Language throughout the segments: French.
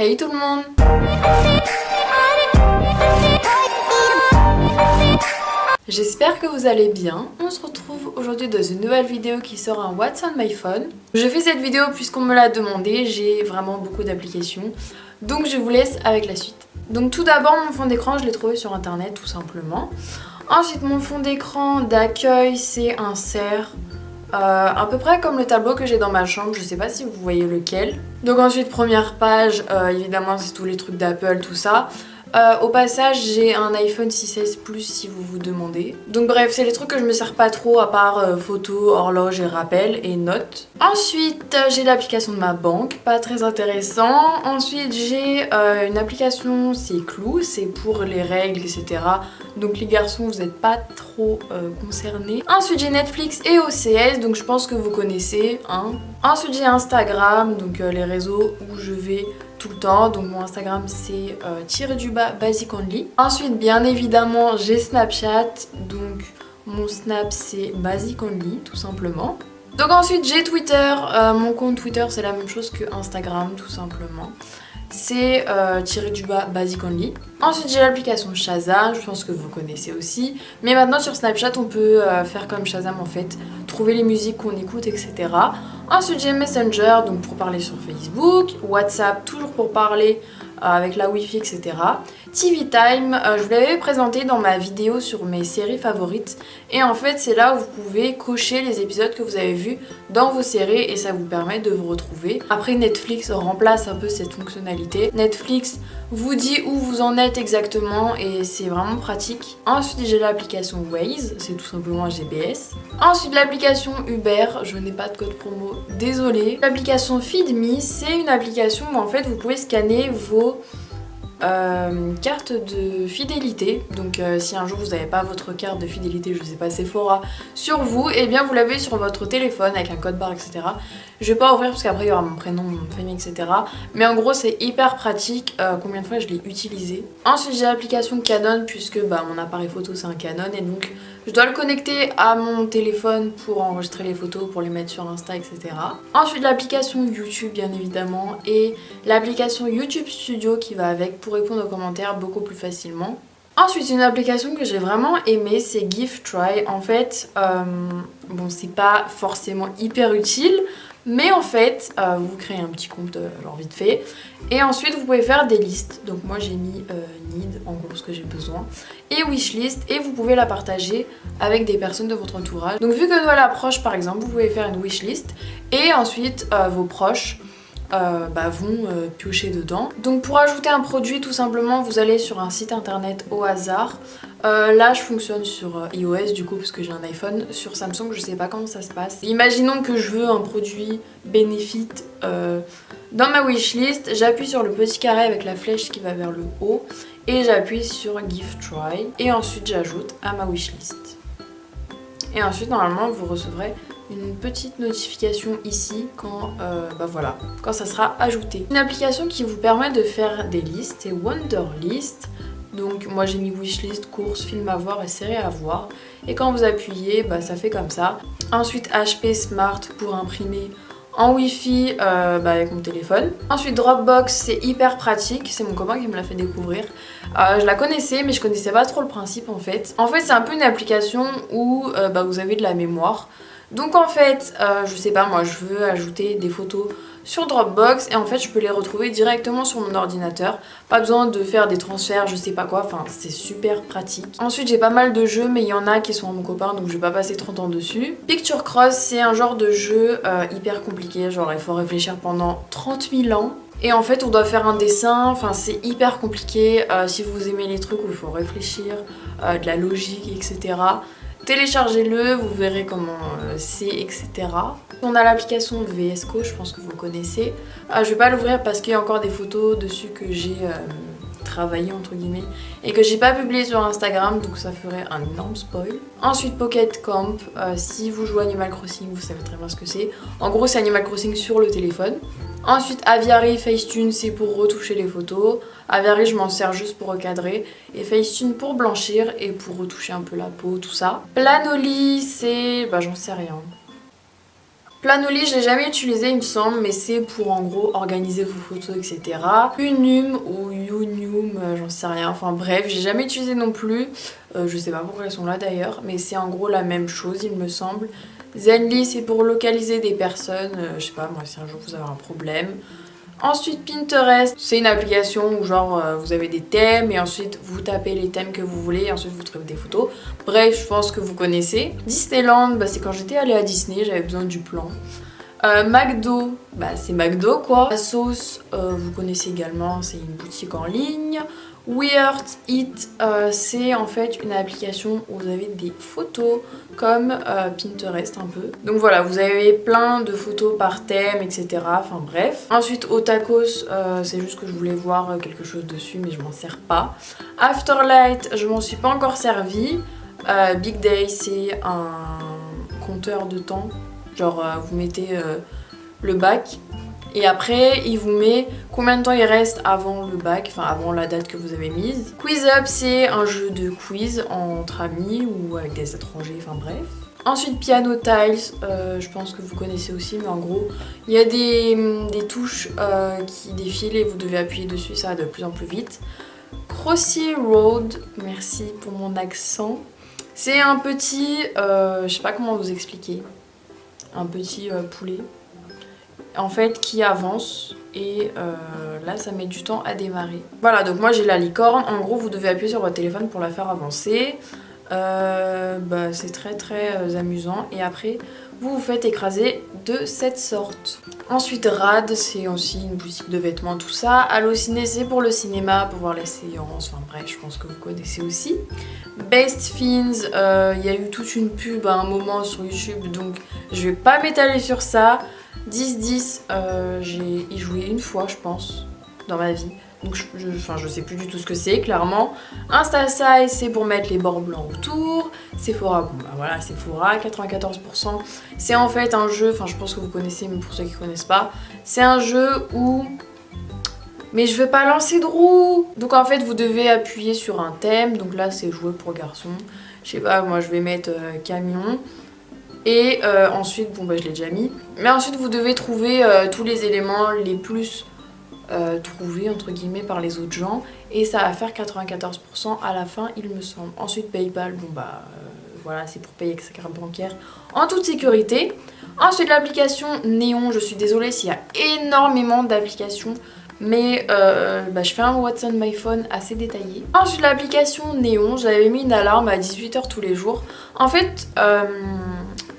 Hey tout le monde! J'espère que vous allez bien. On se retrouve aujourd'hui dans une nouvelle vidéo qui sort un What's on my phone. Je fais cette vidéo puisqu'on me l'a demandé, j'ai vraiment beaucoup d'applications. Donc je vous laisse avec la suite. Donc tout d'abord mon fond d'écran je l'ai trouvé sur internet tout simplement. Ensuite mon fond d'écran d'accueil c'est un cerf. À peu près comme le tableau que j'ai dans ma chambre, je sais pas si vous voyez lequel. Donc ensuite première page, évidemment c'est tous les trucs d'Apple, tout ça. Au passage j'ai un iPhone 6S Plus si vous vous demandez. Donc bref c'est les trucs que je me sers pas trop à part photos, horloge et rappel et notes. Ensuite j'ai l'application de ma banque, pas très intéressant. Ensuite j'ai une application, c'est Clou, c'est pour les règles etc. Donc les garçons vous n'êtes pas trop concernés. Ensuite j'ai Netflix et OCS, donc je pense que vous connaissez hein. Ensuite j'ai Instagram, donc les réseaux où je vais tout le temps, donc mon Instagram c'est _, basic only. Ensuite bien évidemment j'ai Snapchat, donc mon Snap c'est basic only tout simplement. Donc ensuite j'ai Twitter, mon compte Twitter c'est la même chose que Instagram tout simplement. C'est _, basic only. Ensuite j'ai l'application Shazam, je pense que vous connaissez aussi. Mais maintenant sur Snapchat on peut faire comme Shazam en fait, trouver les musiques qu'on écoute etc. Ensuite j'ai Messenger, donc pour parler sur Facebook. WhatsApp, toujours pour parler avec la Wi-Fi etc. TV Time, je vous l'avais présenté dans ma vidéo sur mes séries favorites. Et en fait c'est là où vous pouvez cocher les épisodes que vous avez vus dans vos séries et ça vous permet de vous retrouver. Après Netflix remplace un peu cette fonctionnalité. Netflix vous dit où vous en êtes exactement et c'est vraiment pratique. Ensuite j'ai l'application Waze, c'est tout simplement un GPS. Ensuite l'application Uber, je n'ai pas de code promo, désolée. L'application FeedMe, c'est une application où en fait vous pouvez scanner vos carte de fidélité. Donc si un jour vous n'avez pas votre carte de fidélité, je sais pas, Sephora sur vous, et bien vous l'avez sur votre téléphone avec un code barre etc. Je vais pas ouvrir parce qu'après il y aura mon prénom, mon famille etc. Mais en gros c'est hyper pratique, combien de fois je l'ai utilisé. Ensuite j'ai l'application Canon puisque mon appareil photo c'est un Canon et donc je dois le connecter à mon téléphone pour enregistrer les photos, pour les mettre sur Insta etc. Ensuite l'application YouTube bien évidemment et l'application YouTube Studio qui va avec pour répondre aux commentaires beaucoup plus facilement. Ensuite une application que j'ai vraiment aimée c'est Giftry. En fait bon c'est pas forcément hyper utile mais en fait vous créez un petit compte alors vite fait et ensuite vous pouvez faire des listes. Donc moi j'ai mis need en gros ce que j'ai besoin et wishlist et vous pouvez la partager avec des personnes de votre entourage. Donc vu que Noël approche par exemple vous pouvez faire une wishlist et ensuite vos proches vont piocher dedans. Donc pour ajouter un produit tout simplement vous allez sur un site internet au hasard. Là je fonctionne sur iOS du coup parce que j'ai un iPhone. Sur Samsung je sais pas comment ça se passe. Imaginons que je veux un produit Benefit dans ma wishlist, j'appuie sur le petit carré avec la flèche qui va vers le haut et j'appuie sur Giftry et ensuite j'ajoute à ma wishlist. Et ensuite normalement vous recevrez une petite notification ici quand, quand ça sera ajouté. Une application qui vous permet de faire des listes, c'est Wonderlist. Donc moi j'ai mis wishlist, courses, films à voir et séries à voir. Et quand vous appuyez, ça fait comme ça. Ensuite HP Smart pour imprimer en Wi-Fi avec mon téléphone. Ensuite Dropbox, c'est hyper pratique, c'est mon copain qui me l'a fait découvrir. Je la connaissais mais je connaissais pas trop le principe en fait. En fait c'est un peu une application où vous avez de la mémoire. Donc en fait, je sais pas moi, je veux ajouter des photos sur Dropbox et en fait je peux les retrouver directement sur mon ordinateur. Pas besoin de faire des transferts, je sais pas quoi, enfin c'est super pratique. Ensuite j'ai pas mal de jeux mais il y en a qui sont à mon copain donc je vais pas passer 30 ans dessus. Picture Cross c'est un genre de jeu hyper compliqué, genre il faut réfléchir pendant 30 000 ans. Et en fait on doit faire un dessin, enfin c'est hyper compliqué si vous aimez les trucs où il faut réfléchir, de la logique etc. Téléchargez-le, vous verrez comment c'est, etc. On a l'application VS Code, je pense que vous connaissez. Je vais pas l'ouvrir parce qu'il y a encore des photos dessus que j'ai travaillé entre guillemets et que j'ai pas publié sur Instagram, donc ça ferait un énorme spoil. Ensuite Pocket Camp, si vous jouez Animal Crossing, vous savez très bien ce que c'est. En gros c'est Animal Crossing sur le téléphone. Ensuite Aviary, Facetune c'est pour retoucher les photos. Aviary je m'en sers juste pour recadrer. Et Facetune pour blanchir et pour retoucher un peu la peau, tout ça. Planoly c'est... j'en sais rien. Planoly, je l'ai jamais utilisé il me semble, mais c'est pour en gros organiser vos photos, etc. Unum ou Unium, j'en sais rien, enfin bref, j'ai jamais utilisé non plus. Je sais pas pourquoi elles sont là d'ailleurs, mais c'est en gros la même chose il me semble. Zenly, c'est pour localiser des personnes, je sais pas moi, si un jour vous avez un problème. Ensuite Pinterest, c'est une application où genre vous avez des thèmes et ensuite vous tapez les thèmes que vous voulez et ensuite vous trouvez des photos. Bref, je pense que vous connaissez. Disneyland, bah, c'est quand j'étais allée à Disney, j'avais besoin du plan. McDo, bah, c'est McDo quoi. La sauce, vous connaissez également, c'est une boutique en ligne. Weird It, c'est en fait une application où vous avez des photos comme Pinterest un peu. Donc voilà, vous avez plein de photos par thème, etc. Enfin bref. Ensuite, Otakos, c'est juste que je voulais voir quelque chose dessus, mais je m'en sers pas. Afterlight, je m'en suis pas encore servi. Big Day, c'est un compteur de temps. Genre, vous mettez le bac. Et après, il vous met combien de temps il reste avant le bac, enfin avant la date que vous avez mise. Quiz Up, c'est un jeu de quiz entre amis ou avec des étrangers, enfin bref. Ensuite, Piano Tiles, je pense que vous connaissez aussi, mais en gros, il y a des touches qui défilent et vous devez appuyer dessus, ça va de plus en plus vite. Crossy Road, merci pour mon accent. C'est un petit, je sais pas comment vous expliquer, un petit poulet. En fait qui avance et là ça met du temps à démarrer. Voilà, donc moi j'ai la licorne, en gros vous devez appuyer sur votre téléphone pour la faire avancer. Bah, c'est très amusant et après vous vous faites écraser de cette sorte. Ensuite Rad, c'est aussi une boutique de vêtements, tout ça. Allociné, c'est pour le cinéma, pour voir les séances, enfin bref, je pense que vous connaissez aussi. Best Fiends, il y a eu toute une pub à un moment sur YouTube, donc je vais pas m'étaler sur ça. 10-10, j'ai y joué une fois je pense dans ma vie, donc je sais plus du tout ce que c'est clairement. InstaSize, c'est pour mettre les bords blancs autour. Sephora, bon bah voilà, Sephora 94%, c'est en fait un jeu, enfin je pense que vous connaissez, mais pour ceux qui connaissent pas, c'est un jeu où, mais je veux pas lancer de roue, donc en fait vous devez appuyer sur un thème, donc là c'est jouer pour garçons, je sais pas, moi je vais mettre camion. Et ensuite, bon bah je l'ai déjà mis, mais ensuite vous devez trouver tous les éléments les plus trouvés entre guillemets par les autres gens et ça va faire 94% à la fin il me semble. Ensuite Paypal, bon bah voilà, c'est pour payer avec sa carte bancaire en toute sécurité. Ensuite l'application Néon, je suis désolée s'il y a énormément d'applications, mais bah, je fais un What's on my phone assez détaillé. Ensuite l'application Néon, j'avais mis une alarme à 18 h tous les jours. En fait,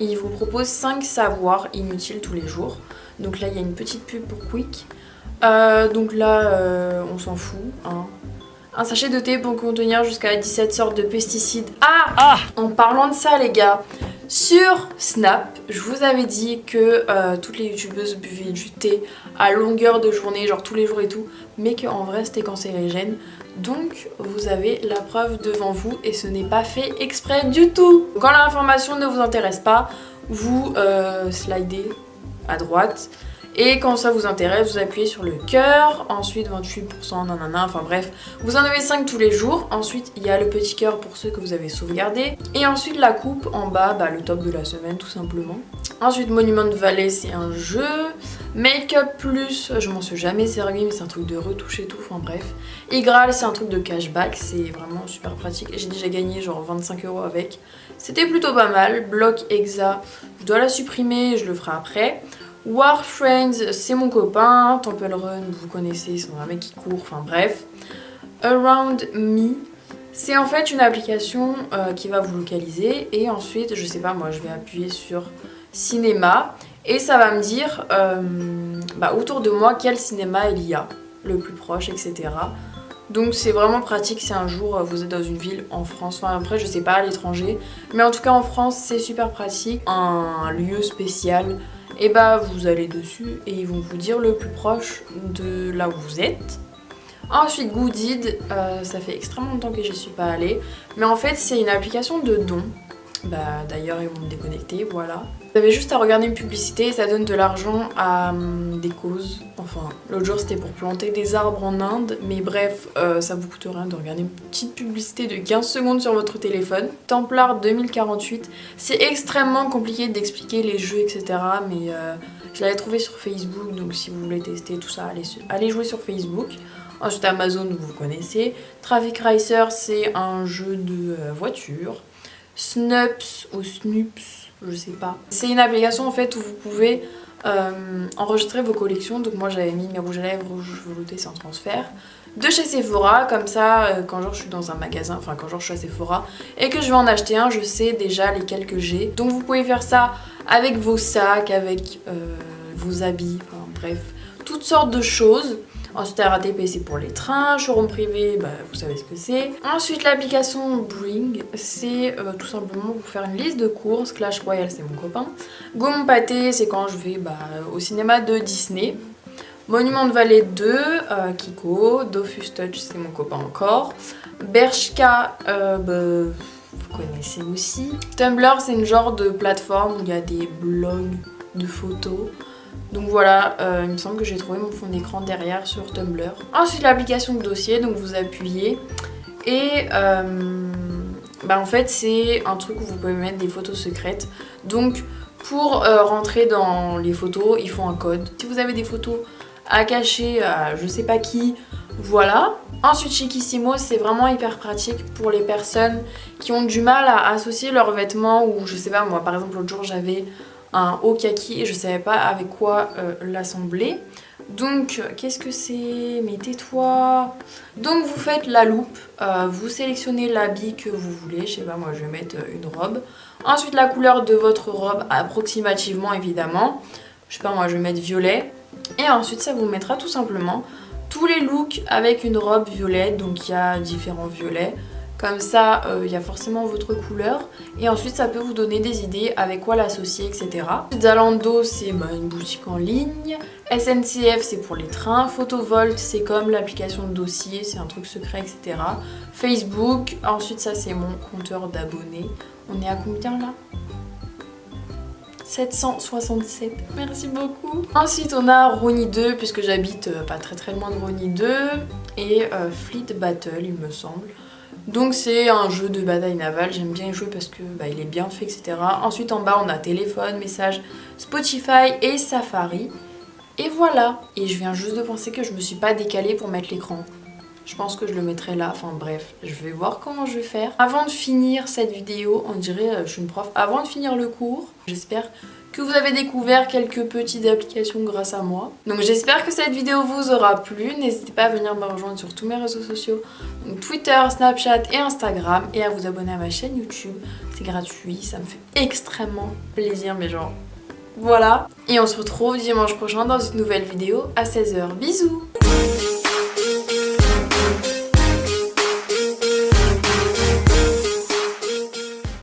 il vous propose 5 savoirs inutiles tous les jours. Donc là il y a une petite pub pour Quick. Donc là on s'en fout, hein. Un sachet de thé pour contenir jusqu'à 17 sortes de pesticides. Ah, en parlant de ça les gars, sur Snap, je vous avais dit que toutes les youtubeuses buvaient du thé à longueur de journée, genre tous les jours et tout, mais qu'en vrai c'était cancérigène. Donc vous avez la preuve devant vous et ce n'est pas fait exprès du tout. Quand l'information ne vous intéresse pas, vous slidez à droite. Et quand ça vous intéresse, vous appuyez sur le cœur, ensuite 28%, nanana, enfin bref, vous en avez 5 tous les jours. Ensuite, il y a le petit cœur pour ceux que vous avez sauvegardés. Et ensuite, la coupe en bas, bah, le top de la semaine tout simplement. Ensuite, Monument Valley, c'est un jeu. Make-up Plus, je m'en suis jamais servi, mais c'est un truc de retouche et tout, enfin bref. Et Graal, c'est un truc de cashback, c'est vraiment super pratique. J'ai déjà gagné genre 25 € avec. C'était plutôt pas mal. Block Exa, je dois la supprimer, je le ferai après. Warframes, c'est mon copain. Temple Run, vous connaissez, c'est un mec qui court, enfin bref. Around Me, c'est en fait une application qui va vous localiser. Et ensuite, je sais pas, moi je vais appuyer sur cinéma. Et ça va me dire bah, autour de moi quel cinéma il y a, le plus proche, etc. Donc c'est vraiment pratique si un jour vous êtes dans une ville en France, enfin après je sais pas à l'étranger, mais en tout cas en France c'est super pratique. Un lieu spécial, et bah vous allez dessus et ils vont vous dire le plus proche de là où vous êtes. Ensuite Goodid, ça fait extrêmement longtemps que j'y suis pas allée, mais en fait c'est une application de dons. Bah d'ailleurs ils vont me déconnecter, voilà. Vous avez juste à regarder une publicité et ça donne de l'argent à des causes. Enfin, l'autre jour c'était pour planter des arbres en Inde, mais bref, ça vous coûte rien de regarder une petite publicité de 15 secondes sur votre téléphone. Templar 2048, c'est extrêmement compliqué d'expliquer les jeux, etc. Mais je l'avais trouvé sur Facebook, donc si vous voulez tester tout ça, allez jouer sur Facebook. Ensuite Amazon, vous connaissez. Traffic Racer, c'est un jeu de voiture. Snups ou Snups, je sais pas. C'est une application en fait où vous pouvez enregistrer vos collections. Donc moi j'avais mis mes rouges à lèvres, rouges veloutés sans transfert de chez Sephora, comme ça quand genre je suis dans un magasin, enfin quand genre je suis à Sephora et que je vais en acheter un, je sais déjà lesquels que j'ai. Donc vous pouvez faire ça avec vos sacs, avec vos habits, enfin bref, toutes sortes de choses. Ensuite RATP c'est pour les trains, showroom privé, bah, vous savez ce que c'est. Ensuite l'application Bring, c'est tout simplement pour faire une liste de courses. Clash Royale c'est mon copain. Go Mon Pâté c'est quand je vais au cinéma de Disney. Monument de Vallée 2, Kiko. Dofus Touch c'est mon copain encore. Bershka, vous connaissez aussi. Tumblr c'est une genre de plateforme où il y a des blogs de photos. Donc voilà, il me semble que j'ai trouvé mon fond d'écran derrière sur Tumblr. Ensuite l'application de dossier, donc vous appuyez et en fait c'est un truc où vous pouvez mettre des photos secrètes. Donc pour rentrer dans les photos, il faut un code. Si vous avez des photos à cacher à je sais pas qui, voilà. Ensuite Chiquissimo, c'est vraiment hyper pratique pour les personnes qui ont du mal à associer leurs vêtements ou je sais pas moi, par exemple l'autre jour j'avais un haut kaki et je savais pas avec quoi l'assembler. Donc qu'est-ce que c'est? Mais tais-toi. Donc vous faites la loupe, vous sélectionnez l'habit que vous voulez, je sais pas moi je vais mettre une robe. Ensuite la couleur de votre robe approximativement évidemment, je sais pas moi je vais mettre violet. Et ensuite ça vous mettra tout simplement tous les looks avec une robe violette, donc il y a différents violets. Comme ça, il y a forcément votre couleur. Et ensuite, ça peut vous donner des idées avec quoi l'associer, etc. Zalando, c'est une boutique en ligne. SNCF, c'est pour les trains. Photovolt, c'est comme l'application de dossier, c'est un truc secret, etc. Facebook, ensuite ça c'est mon compteur d'abonnés. On est à combien là ? 767, merci beaucoup. Ensuite on a Rony 2 puisque j'habite pas très loin de Rony 2 et Fleet Battle il me semble. Donc c'est un jeu de bataille navale, j'aime bien y jouer parce que il est bien fait, etc. Ensuite en bas on a téléphone, messages, Spotify et Safari. Et voilà. Et je viens juste de penser que je me suis pas décalée pour mettre l'écran. Je pense que je le mettrai là, enfin bref, je vais voir comment je vais faire. Avant de finir cette vidéo, on dirait je suis une prof, avant de finir le cours, j'espère que vous avez découvert quelques petites applications grâce à moi. Donc j'espère que cette vidéo vous aura plu. N'hésitez pas à venir me rejoindre sur tous mes réseaux sociaux, donc Twitter, Snapchat et Instagram, et à vous abonner à ma chaîne YouTube. C'est gratuit, ça me fait extrêmement plaisir, mais genre voilà. Et on se retrouve dimanche prochain dans une nouvelle vidéo à 16h. Bisous!